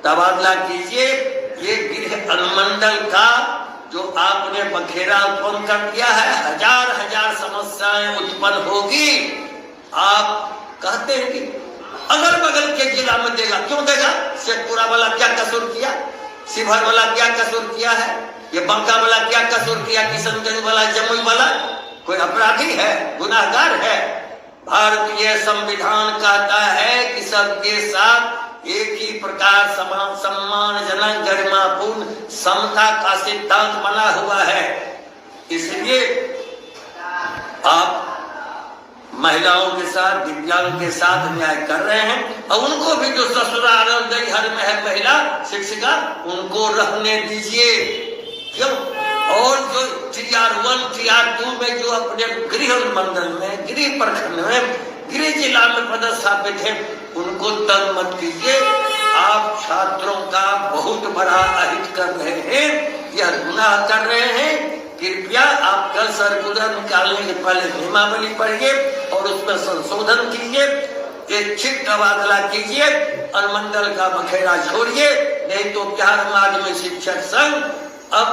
तबादला कीजिए। ये गृह अनुमंडल का जो आपने बखेरा उत्पन्न कर दिया है, हजार हजार समस्याएं उत्पन्न होगी। आप कहते हैं कि अगल बगल के जिला में देगा, क्यों देगा? शेखपुरा वाला क्या कसूर किया? शिवहर वाला क्या कसूर किया है? ये बांका वाला क्या कसूर किया? किशनगंज वाला, जमुई वाला कोई अपराधी है, गुनाहगार है? भारतीय संविधान कहता है कि सबके साथ एक ही प्रकार समान, सम्मानजनक, गरिमापूर्ण समता का सिद्धांत बना हुआ है। इसलिए आप महिलाओं के साथ, दिव्यांग के साथ न्याय कर रहे हैं, और उनको भी जो ससुराल घर में है महिला शिक्षिका, उनको रहने दीजिए। क्यों? और जो TR1 TR2 में जो अपने गृह मंडल में, गृह प्रखंड में, गृह जिला में पदस्थापित है, उनको तंग मत कीजिए। आप छात्रों का बहुत बड़ा अहित कर रहे हैं, यह गुनाह कर रहे हैं। कृपया आप कल सर्कुलर निकालने के पहले नियमावली पढ़िए और उसमें संशोधन कीजिए, एक छिट तबादला कीजिए, अनुमंडल का बखेड़ा छोड़िए। नहीं तो बिहार माध्यमिक शिक्षक संघ अब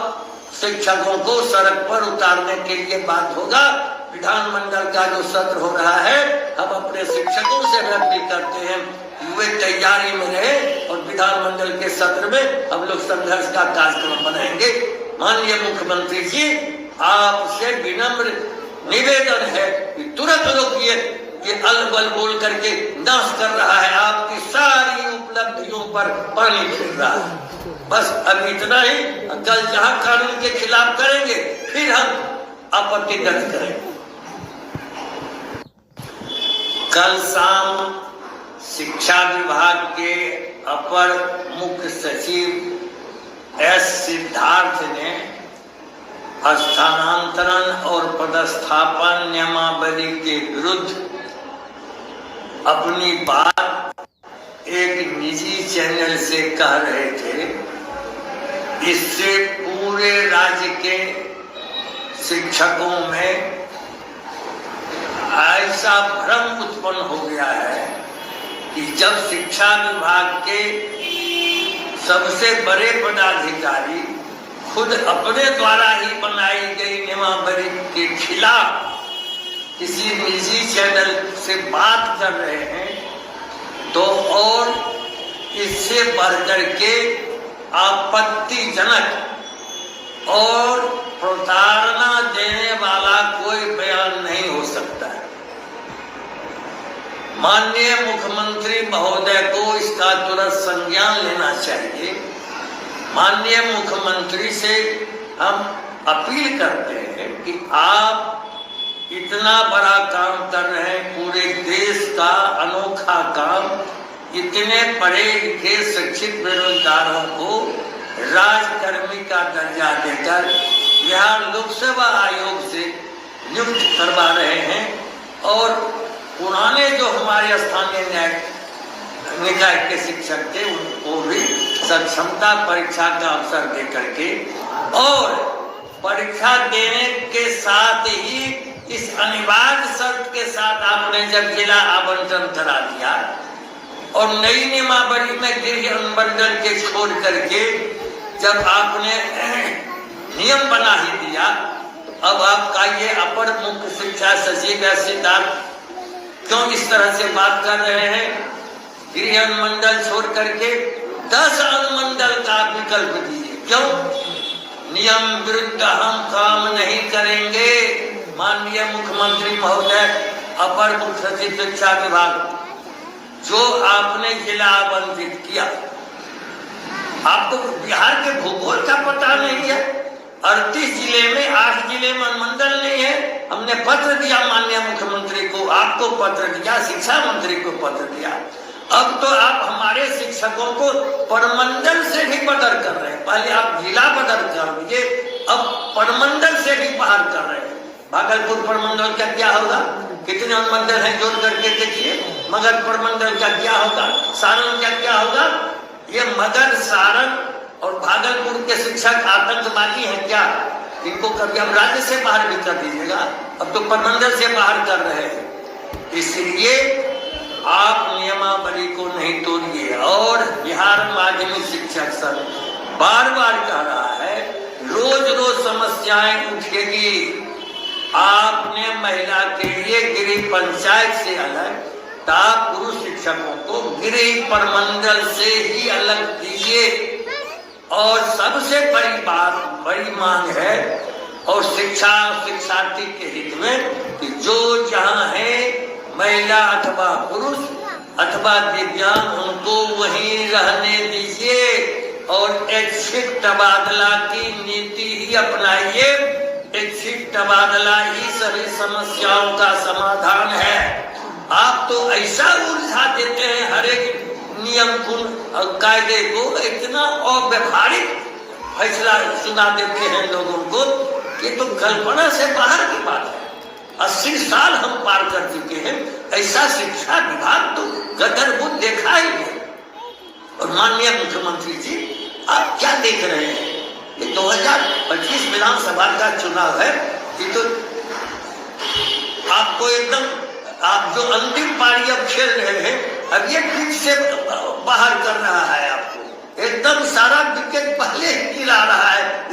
शिक्षकों को सड़क पर उतारने के लिए बाध्य होगा। विधानमंडल का जो सत्र हो रहा है, हम अपने शिक्षकों से अपील करते हैं कि वे तैयारी में रहे और विधानमंडल के सत्र में हम लोग संघर्ष का कार्यक्रम बनाएंगे। माननीय मुख्यमंत्री जी, आपसे विनम्र निवेदन है कि तुरंत रोकिए, ये अलबल बोल करके नाश कर रहा है, आपकी सारी उपलब्धियों पर पानी फिर रहा है। बस अब इतना ही। कल जहां कानून के खिलाफ करेंगे फिर हम आपत्ति दर्ज करेंगे। कल शाम शिक्षा विभाग के अपर मुख्य सचिव S सिद्धार्थ ने स्थानांतरण और पदस्थापन नियमावली के विरुद्ध अपनी बात एक निजी चैनल से कह रहे थे। इससे पूरे राज्य के शिक्षकों में ऐसा भ्रम उत्पन्न हो गया है कि जब शिक्षा विभाग के सबसे बड़े पदाधिकारी खुद अपने द्वारा ही बनाई गई नियमावली के खिलाफ किसी निजी चैनल से बात कर रहे हैं, तो और इससे बढ़कर के आपत्तिजनक और प्रताड़ना देने वाला कोई बयान नहीं हो सकता है। माननीय मुख्यमंत्री महोदय को इसका तुरंत संज्ञान लेना चाहिए। माननीय मुख्यमंत्री से हम अपील करते हैं कि आप इतना बड़ा काम कर रहे हैं, पूरे देश का अनोखा काम, इतने पढ़े लिखे शिक्षित बेरोजगारों को राजकर्मी का दर्जा देकर बिहार लोक सेवा आयोग से नियुक्त करवा रहे हैं। और पुराने जो हमारे स्थानीय न्याय निकाय के शिक्षक थे, उनको भी सक्षमता परीक्षा का अवसर दे करके और परीक्षा देने के साथ ही इस अनिवार्य शर्त के साथ आपने जब जिला आवंटन करा दिया और नई नियमावली में गृह अनुमंडल के छोड़ करके जब आपने नियम बना ही दिया, तो अब आपका ये अपर मुख्य शिक्षा सचिव सिद्धार्थ क्यों इस तरह से बात कर रहे हैं? गृह अनुमंडल छोड़ करके 10 अनुमंडल का विकल्प दीजिए। क्यों? नियम विरुद्ध हम काम नहीं करेंगे। माननीय मुख्यमंत्री महोदय, अपर मुख्य सचिव शिक्षा विभाग, जो आपने जिला आवंटित किया, आपको बिहार के भूगोल का पता नहीं है। 38 जिले में 8 जिले में अनुमंडल नहीं है। हमने पत्र दिया माननीय मुख्यमंत्री को, आपको पत्र दिया, शिक्षा मंत्री को पत्र दिया। अब तो आप हमारे शिक्षकों को परमंडल से भी बदर कर रहे हैं। पहले आप जिला बदर कर दिए, अब परमंडल से भी बाहर कर रहे हैं। भागलपुर परमंडल का क्या होगा? कितने अनुमंडल हैं जोड़ करके देखिए। मगध परमंडल का क्या होगा? सारण का क्या होगा? ये मगध, सारण और भागलपुर के शिक्षक आतंकवादी हैं क्या? इनको कभी अब राज्य से बाहर भी कर दीजिएगा। अब तो परमंडल से बाहर कर रहे हैं। इसलिए आप नियमावली को नहीं तोड़िए। और बिहार माध्यमिक शिक्षक संघ बार बार कह रहा है, रोज रोज समस्याएं उठेगी। आपने महिला के लिए गृह पंचायत से अलग तथा पुरुष शिक्षकों को गृह प्रमंडल से ही अलग कीजिए। और सबसे बड़ी बात, बड़ी मांग है और शिक्षार्थी के हित में कि जो जहां है महिला अथवा पुरुष अथवा दिव्यांग, उनको वहीं रहने दीजिए और ऐच्छिक तबादला की नीति ही अपनाइए। ऐच्छिक तबादला ही सभी समस्याओं का समाधान है। आप तो ऐसा उलझा देते हैं हर एक नियम और कायदे को, इतना अव्यवहारिक फैसला सुना देते हैं लोगों को कि तो कल्पना से बाहर की बात है। 80 साल हम पार कर चुके हैं, ऐसा शिक्षा विभाग तो गदरबुद देखा ही नहीं। और माननीय मुख्यमंत्री जी, आप क्या देख रहे हैं? ये 2025 विधानसभा का चुनाव है, ये तो आपको एकदम, आप जो अंतिम पारी अब खेल रहे हैं, अब ये पिच से बाहर कर रहा है आपको, एकदम सारा विकेट पहले ही गिरा रहा है।